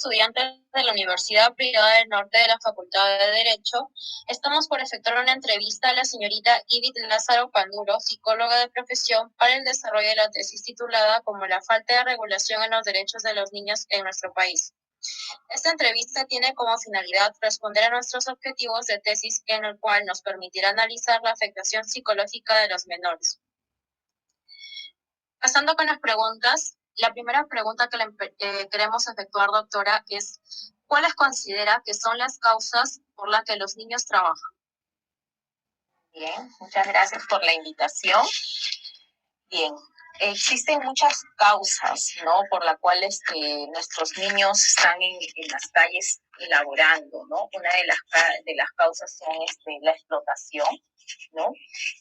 estudiantes de la Universidad Privada del Norte de la Facultad de Derecho. Estamos por efectuar una entrevista a la señorita Ivit Lázaro Panduro, psicóloga de profesión, para el desarrollo de la tesis titulada como la falta de regulación en los derechos de los niños en nuestro país. Esta entrevista tiene como finalidad responder a nuestros objetivos de tesis, en el cual nos permitirá analizar la afectación psicológica de los menores. Pasando con las preguntas, la primera pregunta que le queremos efectuar, doctora, es ¿cuáles considera que son las causas por las que los niños trabajan? Bien, muchas gracias por la invitación. Bien, existen muchas causas, ¿no?, por las cuales nuestros niños están en las calles laborando, ¿no? Una de las causas son la explotación, ¿no?,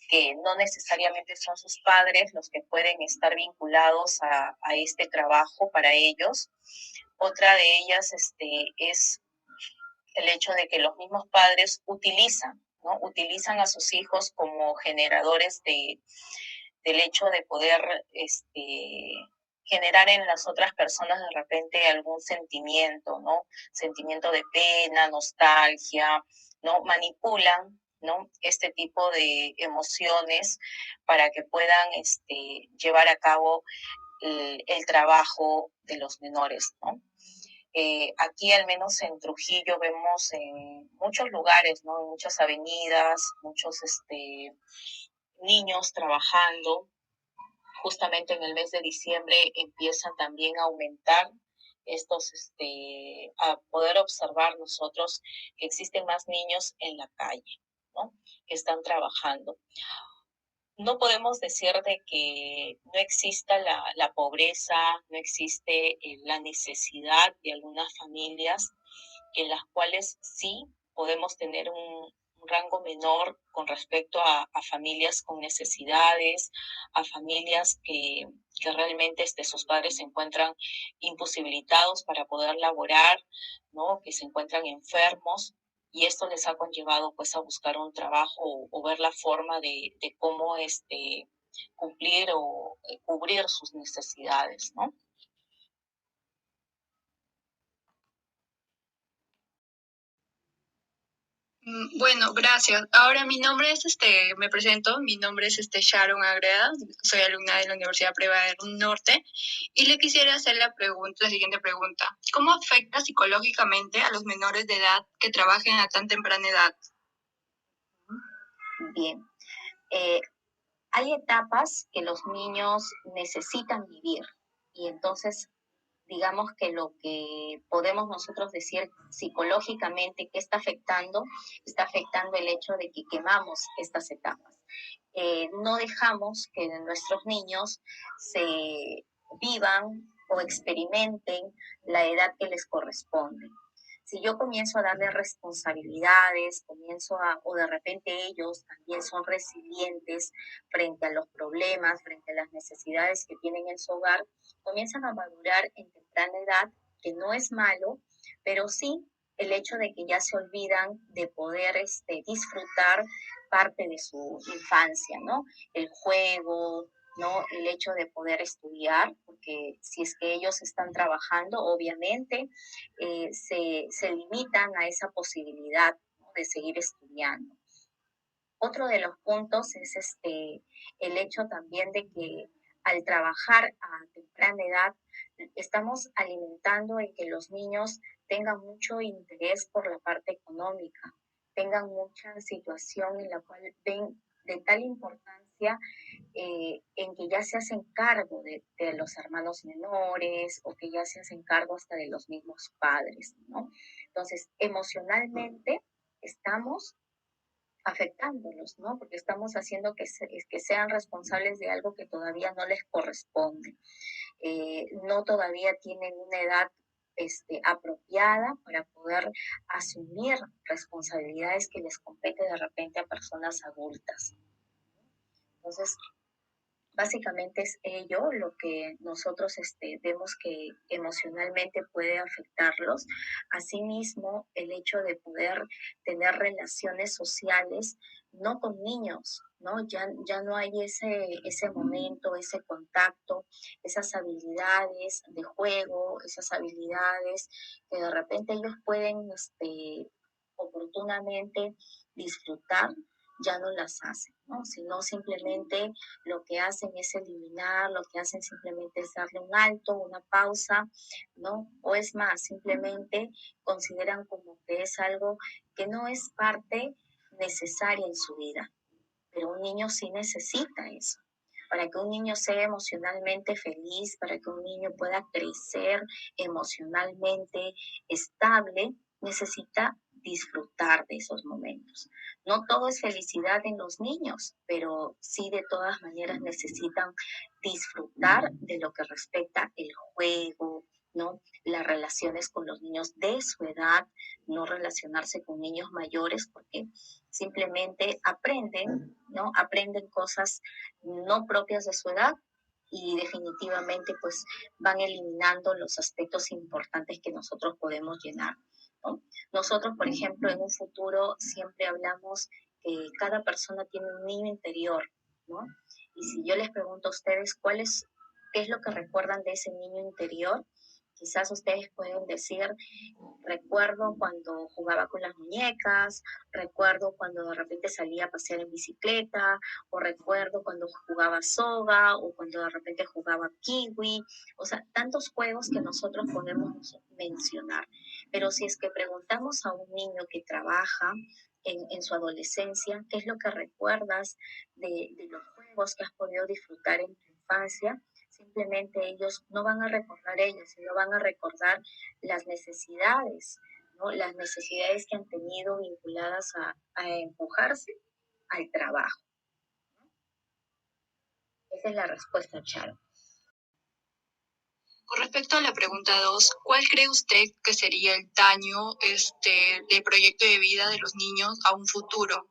que no necesariamente son sus padres los que pueden estar vinculados a este trabajo para ellos. Otra de ellas es el hecho de que los mismos padres utilizan, ¿no?, utilizan a sus hijos como generadores del hecho de poder generar en las otras personas de repente algún sentimiento, ¿no? Sentimiento de pena, nostalgia, ¿no? Manipulan, ¿no?, este tipo de emociones para que puedan llevar a cabo el trabajo de los menores, ¿no? Aquí, al menos en Trujillo, vemos en muchos lugares, ¿no?, en muchas avenidas, muchos niños trabajando. Justamente en el mes de diciembre empiezan también a aumentar a poder observar nosotros que existen más niños en la calle, ¿no?, que están trabajando. No podemos decir de que no exista la pobreza, no existe la necesidad de algunas familias en las cuales sí podemos tener un rango menor con respecto a familias con necesidades, a familias que realmente sus padres se encuentran imposibilitados para poder laborar, ¿no?, que se encuentran enfermos, y esto les ha conllevado pues a buscar un trabajo o ver la forma de cómo cumplir o cubrir sus necesidades, ¿no? Bueno, gracias. Ahora mi nombre es, me presento, mi nombre es Sharon Agreda, soy alumna de la Universidad Privada del Norte, y le quisiera hacer la siguiente pregunta. ¿Cómo afecta psicológicamente a los menores de edad que trabajen a tan temprana edad? Bien, hay etapas que los niños necesitan vivir, y entonces digamos que lo que podemos nosotros decir psicológicamente que está afectando el hecho de que quemamos estas etapas. No dejamos que nuestros niños se vivan o experimenten la edad que les corresponde. Si yo comienzo a darle responsabilidades, o de repente ellos también son resilientes frente a los problemas, frente a las necesidades que tienen en su hogar, comienzan a madurar en temprana edad, que no es malo, pero sí el hecho de que ya se olvidan de poder disfrutar parte de su infancia, ¿no? El juego, ¿no?, el hecho de poder estudiar, porque si es que ellos están trabajando, obviamente se limitan a esa posibilidad, ¿no?, de seguir estudiando. Otro de los puntos es el hecho también de que al trabajar a temprana edad estamos alimentando en que los niños tengan mucho interés por la parte económica, tengan mucha situación en la cual ven de tal importancia en que ya se hacen cargo de los hermanos menores, o que ya se hacen cargo hasta de los mismos padres, ¿no? Entonces, emocionalmente estamos afectándolos, ¿no? Porque estamos haciendo que sean responsables de algo que todavía no les corresponde. No todavía tienen una edad apropiada para poder asumir responsabilidades que les compete de repente a personas adultas. Entonces, básicamente es ello lo que nosotros vemos que emocionalmente puede afectarlos. Asimismo, el hecho de poder tener relaciones sociales no con niños, ¿no? Ya no hay ese momento, ese contacto, esas habilidades de juego, esas habilidades que de repente ellos pueden oportunamente disfrutar, ya no las hacen, ¿no? Sino simplemente lo que hacen es eliminar, lo que hacen simplemente es darle un alto, una pausa, ¿no? O es más, simplemente consideran como que es algo que no es parte necesaria en su vida, pero un niño sí necesita eso. Para que un niño sea emocionalmente feliz, para que un niño pueda crecer emocionalmente estable, necesita disfrutar de esos momentos. No todo es felicidad en los niños, pero sí de todas maneras necesitan disfrutar de lo que respecta el juego, ¿no? Las relaciones con los niños de su edad, no relacionarse con niños mayores porque simplemente aprenden, ¿no? Aprenden cosas no propias de su edad y definitivamente pues van eliminando los aspectos importantes que nosotros podemos llenar, ¿no? Nosotros, por ejemplo, en un futuro siempre hablamos que cada persona tiene un niño interior, ¿no? Y si yo les pregunto a ustedes qué es lo que recuerdan de ese niño interior, quizás ustedes pueden decir, recuerdo cuando jugaba con las muñecas, recuerdo cuando de repente salía a pasear en bicicleta, o recuerdo cuando jugaba soga, o cuando de repente jugaba kiwi, o sea, tantos juegos que nosotros podemos mencionar. Pero si es que preguntamos a un niño que trabaja en su adolescencia, ¿qué es lo que recuerdas de los juegos que has podido disfrutar en tu infancia? Simplemente ellos no van a recordar ellos, sino van a recordar las necesidades, ¿no? Las necesidades que han tenido vinculadas a empujarse al trabajo. Esa es la respuesta, Charo. Con respecto a la pregunta 2, ¿cuál cree usted que sería el daño del proyecto de vida de los niños a un futuro?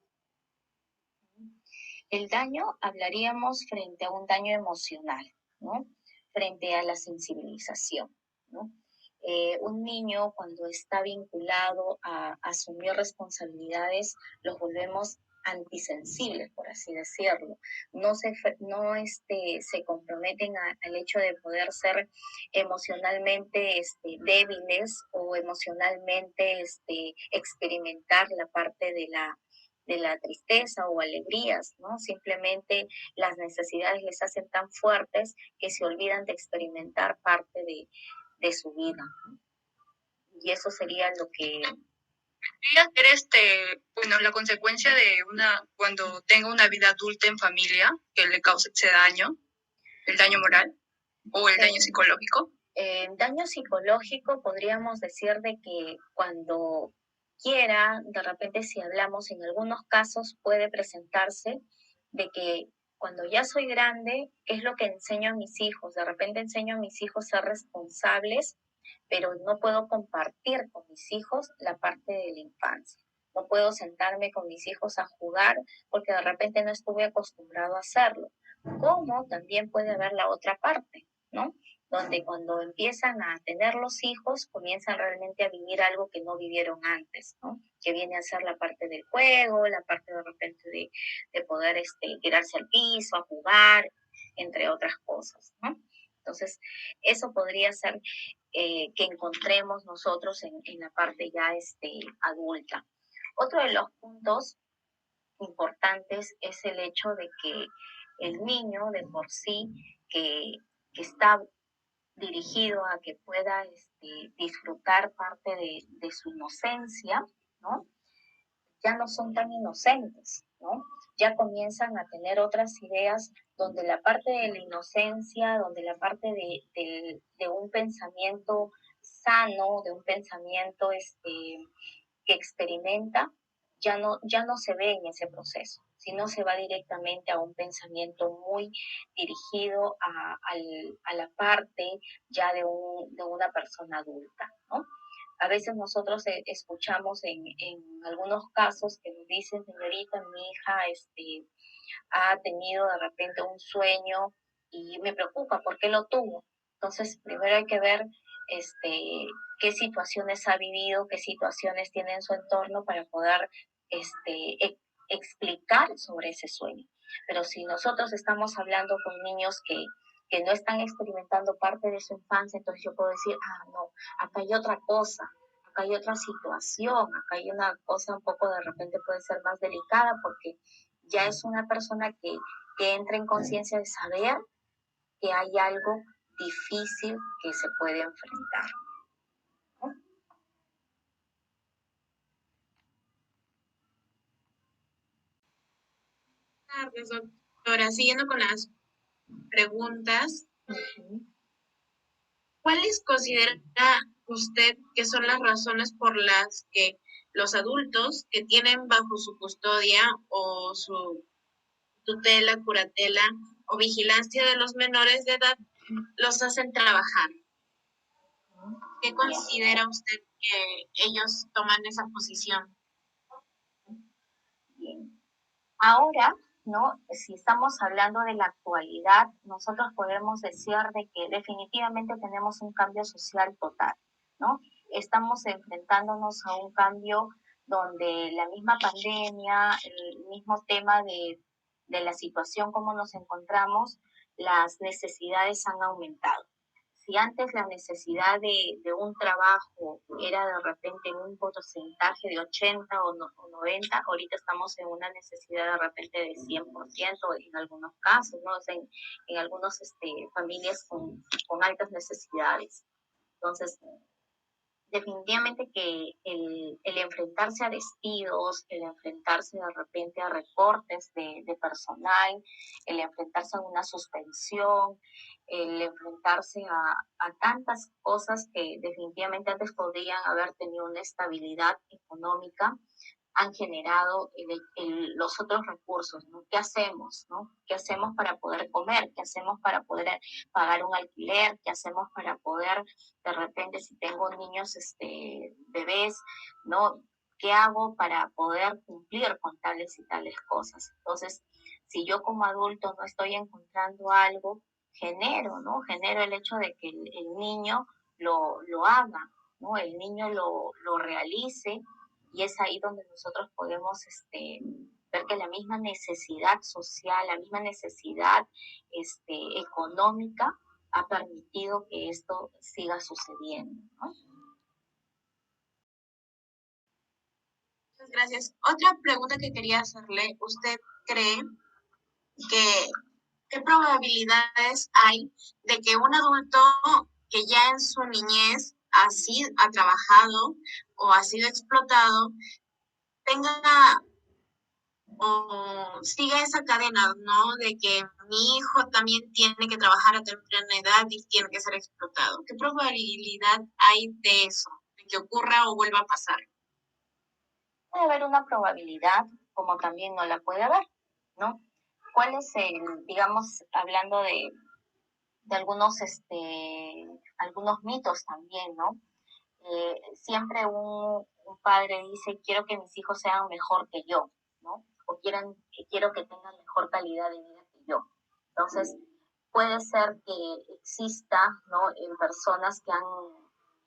El daño, hablaríamos frente a un daño emocional, ¿no? Frente a la sensibilización, ¿no? Un niño cuando está vinculado a asumir responsabilidades, los volvemos antisensibles, por así decirlo. No se comprometen al hecho de poder ser emocionalmente débiles o emocionalmente experimentar la parte de la tristeza o alegrías, ¿no? Simplemente las necesidades les hacen tan fuertes que se olvidan de experimentar parte de su vida, ¿no? Y eso sería lo que... ¿Podría ser la consecuencia de cuando tenga una vida adulta en familia que le cause ese daño, el daño moral o el daño psicológico? Daño psicológico podríamos decir de que cuando quiera, de repente si hablamos en algunos casos puede presentarse de que cuando ya soy grande, ¿qué es lo que enseño a mis hijos? De repente enseño a mis hijos a ser responsables, pero no puedo compartir con mis hijos la parte de la infancia. No puedo sentarme con mis hijos a jugar porque de repente no estuve acostumbrado a hacerlo. Como también puede haber la otra parte, ¿no? Donde cuando empiezan a tener los hijos, comienzan realmente a vivir algo que no vivieron antes, ¿no? Que viene a ser la parte del juego, la parte de repente de poder tirarse al piso, a jugar, entre otras cosas, ¿no? Entonces, eso podría ser que encontremos nosotros en la parte ya adulta. Otro de los puntos importantes es el hecho de que el niño de por sí que está dirigido a que pueda disfrutar parte de su inocencia, ¿no? Ya no son tan inocentes, ¿no? Ya comienzan a tener otras ideas donde la parte de la inocencia, donde la parte de un pensamiento sano, de un pensamiento que experimenta, ya no se ve en ese proceso, sino se va directamente a un pensamiento muy dirigido a la parte ya de una persona adulta, ¿no? A veces nosotros escuchamos en algunos casos que nos dicen, señorita, mi hija ha tenido de repente un sueño y me preocupa, ¿por qué lo tuvo? Entonces, primero hay que ver qué situaciones ha vivido, qué situaciones tiene en su entorno para poder explicar sobre ese sueño. Pero si nosotros estamos hablando con niños que no están experimentando parte de su infancia, entonces yo puedo decir, no, acá hay otra cosa, acá hay otra situación, acá hay una cosa un poco de repente puede ser más delicada porque ya es una persona que entra en conciencia de saber que hay algo difícil que se puede enfrentar. Buenas tardes, doctora. Siguiendo con las preguntas, ¿cuáles considera usted que son las razones por las que los adultos que tienen bajo su custodia o su tutela, curatela o vigilancia de los menores de edad los hacen trabajar? ¿Qué considera usted que ellos toman esa posición? Bien. Ahora, ¿no? Si estamos hablando de la actualidad, nosotros podemos decir de que definitivamente tenemos un cambio social total, ¿no? Estamos enfrentándonos a un cambio donde la misma pandemia, el mismo tema de la situación como nos encontramos, las necesidades han aumentado. Si antes la necesidad de un trabajo era de repente en un porcentaje de 80 o 90, ahorita estamos en una necesidad de repente de 100% en algunos casos, ¿no? O sea, en algunas familias con altas necesidades. Entonces, definitivamente que el enfrentarse a despidos, el enfrentarse de repente a recortes de personal, el enfrentarse a una suspensión, el enfrentarse a tantas cosas que definitivamente antes podrían haber tenido una estabilidad económica, han generado los otros recursos, ¿no? ¿Qué hacemos, no? ¿Qué hacemos para poder comer? ¿Qué hacemos para poder pagar un alquiler? ¿Qué hacemos para poder, de repente, si tengo niños, bebés, ¿no? ¿Qué hago para poder cumplir con tales y tales cosas? Entonces, si yo como adulto no estoy encontrando algo, ¿no? Genero el hecho de que el niño lo haga, ¿no? El niño lo realice, y es ahí donde nosotros podemos ver que la misma necesidad social, la misma necesidad económica ha permitido que esto siga sucediendo, ¿no? Muchas gracias. Otra pregunta que quería hacerle, ¿usted cree que qué probabilidades hay de que un adulto que ya en su niñez ha trabajado o ha sido explotado tenga o siga esa cadena, ¿no? De que mi hijo también tiene que trabajar a temprana edad y tiene que ser explotado? ¿Qué probabilidad hay de eso, de que ocurra o vuelva a pasar? Puede haber una probabilidad, como también no la puede haber, ¿no? ¿Cuál es digamos, hablando de algunos mitos también, ¿no? Siempre un padre dice, quiero que mis hijos sean mejor que yo, ¿no? O quiero que tengan mejor calidad de vida que yo. Entonces, puede ser que exista, ¿no? En personas que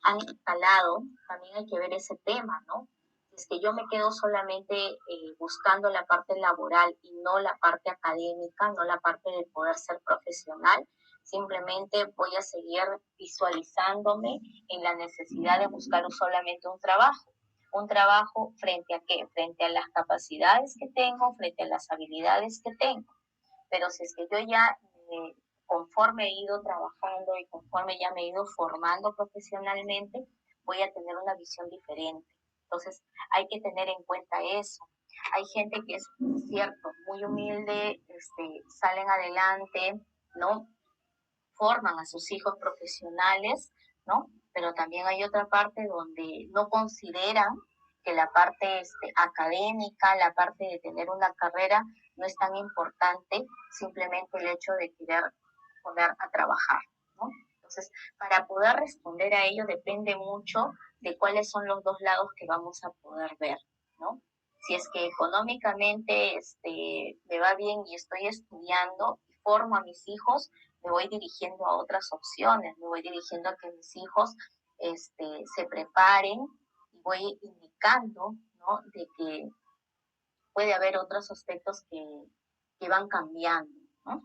han instalado, también hay que ver ese tema, ¿no? Es que yo me quedo solamente buscando la parte laboral y no la parte académica, no la parte de poder ser profesional. Simplemente voy a seguir visualizándome en la necesidad de buscar solamente un trabajo. ¿Un trabajo frente a qué? Frente a las capacidades que tengo, frente a las habilidades que tengo. Pero si es que yo ya, conforme he ido trabajando y conforme ya me he ido formando profesionalmente, voy a tener una visión diferente. Entonces, hay que tener en cuenta eso. Hay gente que es cierto, muy humilde, salen adelante, ¿no? Forman a sus hijos profesionales, ¿no? Pero también hay otra parte donde no consideran que la parte académica, la parte de tener una carrera no es tan importante, simplemente el hecho de querer poner a trabajar, ¿no? Entonces, para poder responder a ello depende mucho de cuáles son los dos lados que vamos a poder ver, ¿no? Si es que económicamente me va bien y estoy estudiando y formo a mis hijos, me voy dirigiendo a otras opciones, me voy dirigiendo a que mis hijos se preparen y voy indicando, ¿no? De que puede haber otros aspectos que van cambiando, ¿no?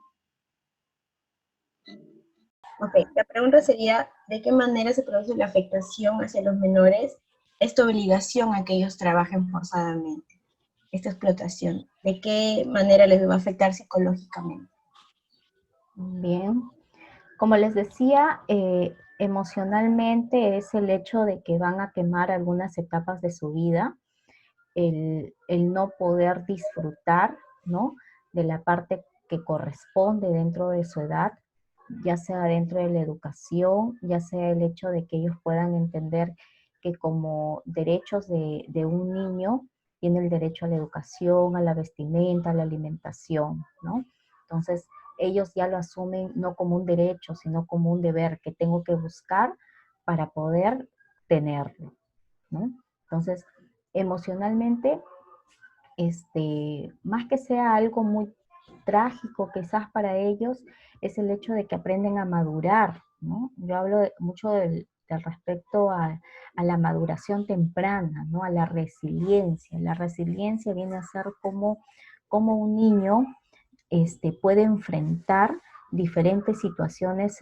Ok, la pregunta sería, ¿de qué manera se produce la afectación hacia los menores, esta obligación a que ellos trabajen forzadamente, esta explotación? ¿De qué manera les va a afectar psicológicamente? Bien, como les decía, emocionalmente es el hecho de que van a quemar algunas etapas de su vida, el no poder disfrutar, ¿no?, de la parte que corresponde dentro de su edad, ya sea dentro de la educación, ya sea el hecho de que ellos puedan entender que como derechos de un niño tiene el derecho a la educación, a la vestimenta, a la alimentación, ¿no? Entonces, ellos ya lo asumen no como un derecho, sino como un deber que tengo que buscar para poder tenerlo, ¿no? Entonces, emocionalmente, más que sea algo muy trágico quizás para ellos, es el hecho de que aprenden a madurar, ¿no? Yo hablo mucho del respecto a la maduración temprana, ¿no? A la resiliencia. La resiliencia viene a ser como un niño puede enfrentar diferentes situaciones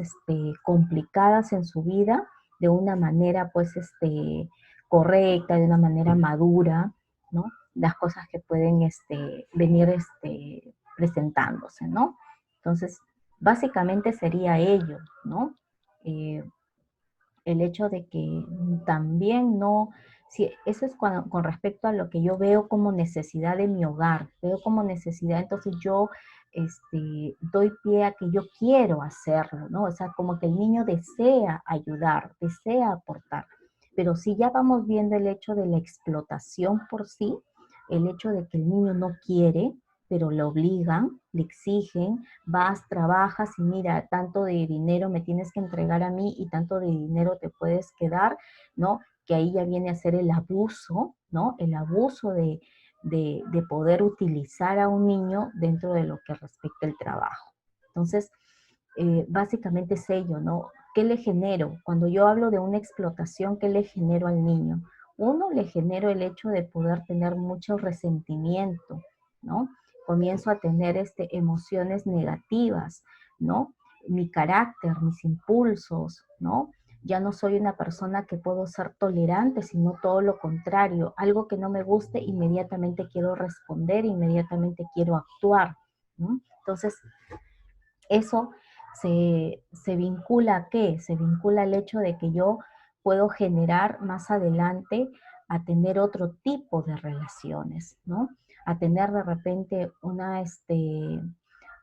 complicadas en su vida de una manera pues correcta, de una manera madura, ¿no? Las cosas que pueden venir presentándose, ¿no? Entonces, básicamente sería ello, ¿no? El hecho de que también no, si, eso es con respecto a lo que yo veo como necesidad de mi hogar, veo como necesidad, entonces yo doy pie a que yo quiero hacerlo, ¿no? O sea, como que el niño desea ayudar, desea aportar, pero si ya vamos viendo el hecho de la explotación por sí, el hecho de que el niño no quiere, pero lo obligan, le exigen, vas, trabajas y mira, tanto de dinero me tienes que entregar a mí y tanto de dinero te puedes quedar, ¿no? Que ahí ya viene a ser el abuso, ¿no? El abuso de poder utilizar a un niño dentro de lo que respecta al trabajo. Entonces, básicamente es ello, ¿no? ¿Qué le genero? Cuando yo hablo de una explotación, ¿qué le genero al niño? Uno, le genero el hecho de poder tener mucho resentimiento, ¿no? Comienzo a tener emociones negativas, ¿no? Mi carácter, mis impulsos, ¿no? Ya no soy una persona que puedo ser tolerante, sino todo lo contrario. Algo que no me guste, inmediatamente quiero responder, inmediatamente quiero actuar, ¿no? Entonces, eso se vincula a qué? Se vincula al hecho de que yo puedo generar más adelante a tener otro tipo de relaciones, ¿no? A tener de repente una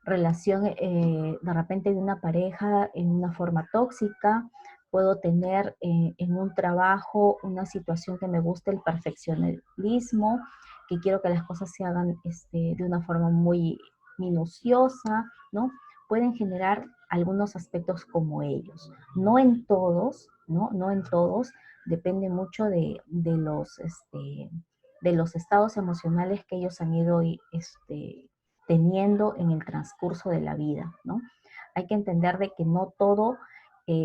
relación, de repente de una pareja en una forma tóxica, puedo tener en un trabajo una situación que me gusta, el perfeccionismo, que quiero que las cosas se hagan de una forma muy minuciosa, ¿no? Pueden generar algunos aspectos como ellos. No en todos, ¿no? No en todos, depende mucho de los estados emocionales que ellos han ido teniendo en el transcurso de la vida, ¿no? Hay que entender de que no todo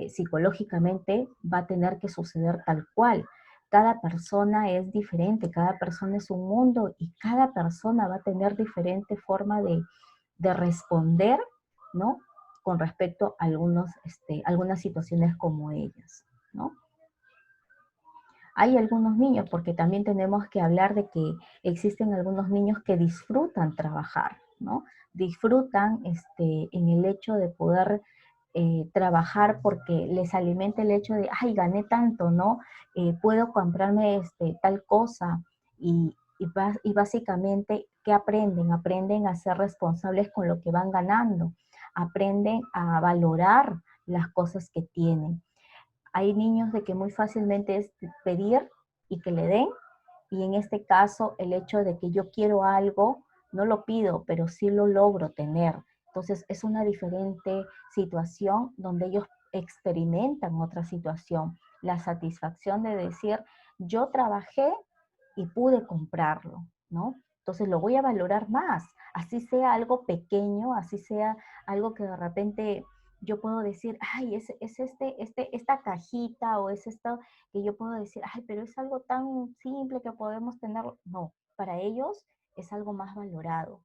psicológicamente va a tener que suceder tal cual. Cada persona es diferente, cada persona es un mundo y cada persona va a tener diferente forma de responder, ¿no? Con respecto a algunas situaciones como ellas, ¿no? Hay algunos niños, porque también tenemos que hablar de que existen algunos niños que disfrutan trabajar, ¿no? Disfrutan en el hecho de poder trabajar porque les alimenta el hecho de, ay, gané tanto, ¿no? Puedo comprarme tal cosa y básicamente, ¿qué aprenden? Aprenden a ser responsables con lo que van ganando, aprenden a valorar las cosas que tienen. Hay niños de que muy fácilmente es pedir y que le den, y en este caso el hecho de que yo quiero algo, no lo pido, pero sí lo logro tener. Entonces es una diferente situación donde ellos experimentan otra situación, la satisfacción de decir, yo trabajé y pude comprarlo, ¿no? Entonces lo voy a valorar más, así sea algo pequeño, así sea algo que de repente yo puedo decir, ay, esta cajita o es esto que yo puedo decir, ay, pero es algo tan simple que podemos tenerlo. No, para ellos es algo más valorado.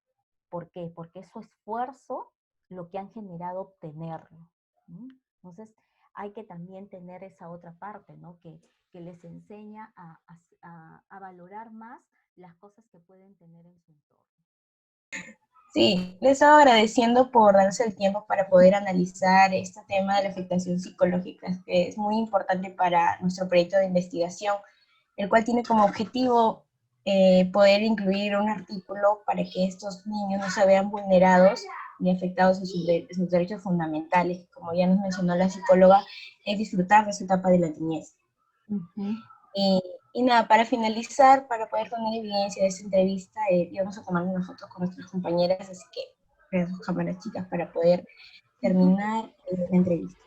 ¿Por qué? Porque es su esfuerzo lo que han generado obtenerlo. ¿Mm? Entonces, hay que también tener esa otra parte, ¿no? Que les enseña a valorar más las cosas que pueden tener en su entorno. Sí, les estaba agradeciendo por darse el tiempo para poder analizar este tema de la afectación psicológica, que es muy importante para nuestro proyecto de investigación, el cual tiene como objetivo poder incluir un artículo para que estos niños no se vean vulnerados ni afectados en sus derechos fundamentales, que como ya nos mencionó la psicóloga, es disfrutar de su etapa de la niñez. Uh-huh. Y nada, para finalizar, para poder poner evidencia de esta entrevista, íbamos a tomar una foto con nuestras compañeras, así que gracias, cámaras chicas, para poder terminar la entrevista.